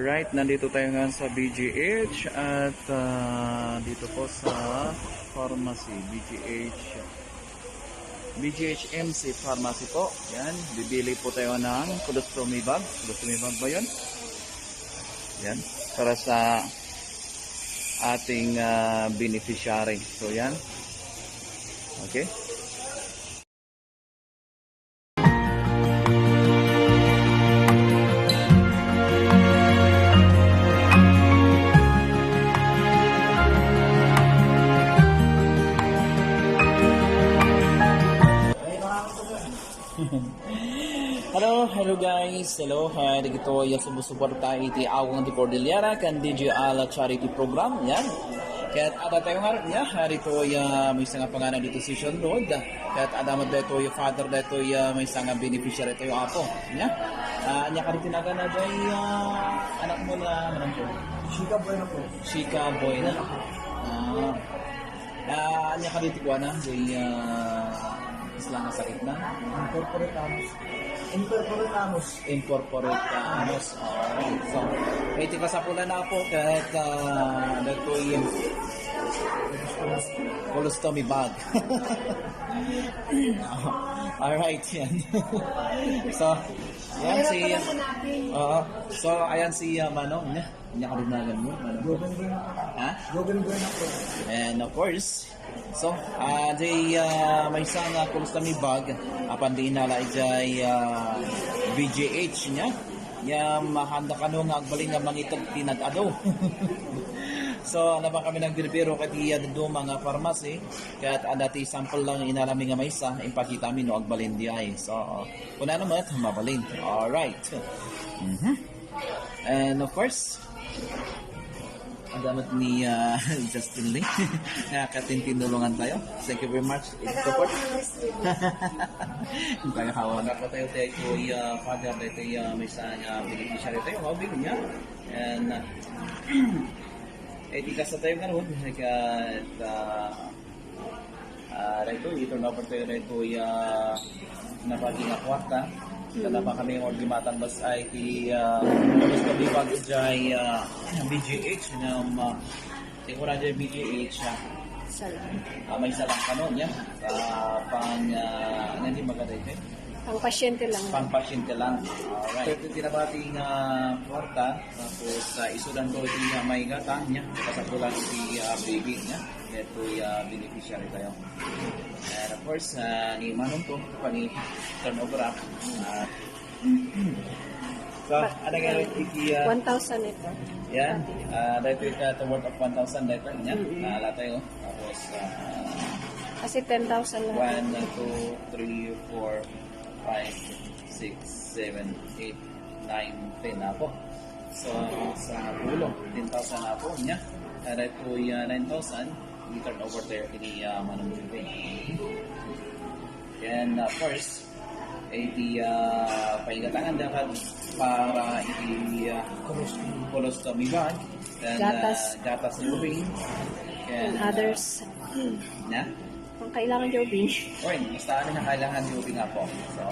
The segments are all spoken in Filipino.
Alright, nandito tayo ngayon sa BGH at dito po sa pharmacy, BGH MC Pharmacy po. Yan, bibili po tayo ng colostomy bag. Colostomy bag ba yun? Yan, para sa ating beneficiary. So yan, okay. Hello guys, hello. Dito yung sumusuporta iti awang di Cordillera kan DGL charity program yan. Kaya't ada tayo nga niya, dito yung may isang pangalan dito si Sean Road. Kaya't ada mo dito yung father dito yung may isang beneficiary tayo apo. Niya. Anya ka rin tinaga na dyan anak mo na manang po. Shika Boy na po. Shika Boy na. Anya ka rin tigwa na dyan isla nga sakit na. Incorporate Amos. Alright. So, may tika sa pula na po kahit dito yung colostomy bag. Alright, yan. So, yan si so, ayan si Manong. Hindi ka rin nagan mo. Gogan Boy na po. And of course, so, may isang colostomy bag. Apan di nala ijay BGH niya. Mahanda ka nung agbaling nga mangitag tinag-ado. So, naman kami nagbibiro kati doon mga pharmacy. Kaya't dati sample lang inalami nga may isa. Impakita mi no agbalin di ay. So, kuna naman, mabalin. Alright. And of course, ang damat ni Justin Lee. Nakakatintinulungan tayo. Thank you very much. Support. Tagahawa na po tayo yung father dito may isang beneficiary tayo. Mabig niya. And etikas na tayo ngayon. Ito na po tayo rito napaging na kwarta. Kada pa kami yung ordimatan bas ay tapos kami pag jay BGH na tingura jay BGH may salang kanon yan pang hindi maganda ito pang pasyente lang. Alright. Ito tinabating kwarta tapos isudan ko ito may gatang niya kasapulan iti baby niya ito beneficiary tayo. And of course, ni Manong to pag turnover up. So, ano nga rin iti 1,000 ito. yan, dito ito worth of 1,000 dito niya. Naala tayo. Tapos Kasi 10,000 lang. 1, 2, 3, 4, 5, 6, 7, 8, 9, 10 na po. So, sa ulo, 10,000 na po niya. Dito 9,000. I-turn over there ini Manong Jube. And of course, iti paingatangan dapat para iti colostomy bag and gatas lubing and others na kung kailangan jobing. Oy, basta na kailangan jobing nga po. So,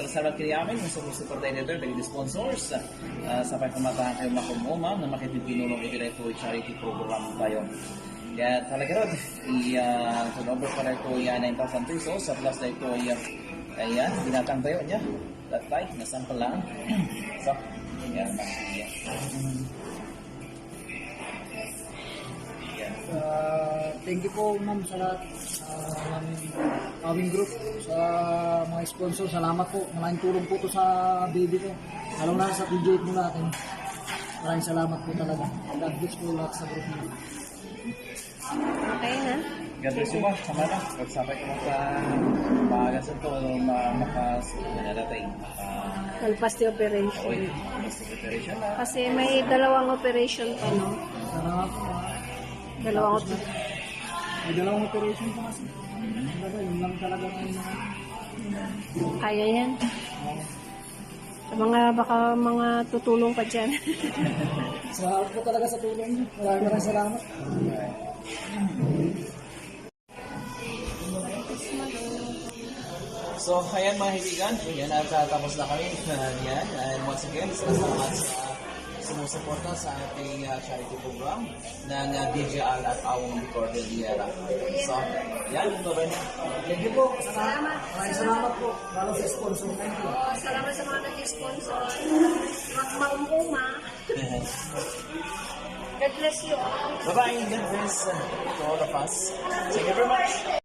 salamat kini amin sa support dito dari sponsors sa pagkamatahan kayo makumuma na makitipinulong ito ito charity program tayo. Kaya talaga rin, i-turnover pa rin ito 9,000 pesos sa plus na ito ayan, binatang tayo niya. That time, nasample lang. So, yan, Thank you po ma'am sa lahat aming group, sa mga sponsor. Salamat po. Maraming tulong po to sa baby ko. Lalo na sa PJ mo natin. Maraming salamat po talaga. God bless po lahat sa group mo. Okay na? God bless you ba? Sama na. Pagsapay ko sa maagas ito, makadatay. Kalpas the operation. Oy, operation na. Kasi may dalawang operation pa, no? Salamat po. May dalawang operation po kasi. Talaga, yun lang talaga Kaya yan. Sa baka mga tutulong pa dyan. Salamat po talaga sa tulong. Maraming salamat. So, ayan mga higigan. Yan, tapos na kami. Yan. And once again, salamat sa sumusuporta sa ating charity program ng DJL at Awong Cordillera. So, yan, bye na. Thank you po. Maraming salamat po. Lalo sa sponsor. Thank you. Salamat sa mga nag-sponsor. Maumuma. God bless you all. Bye-bye. God bless to all of us. Thank you very much.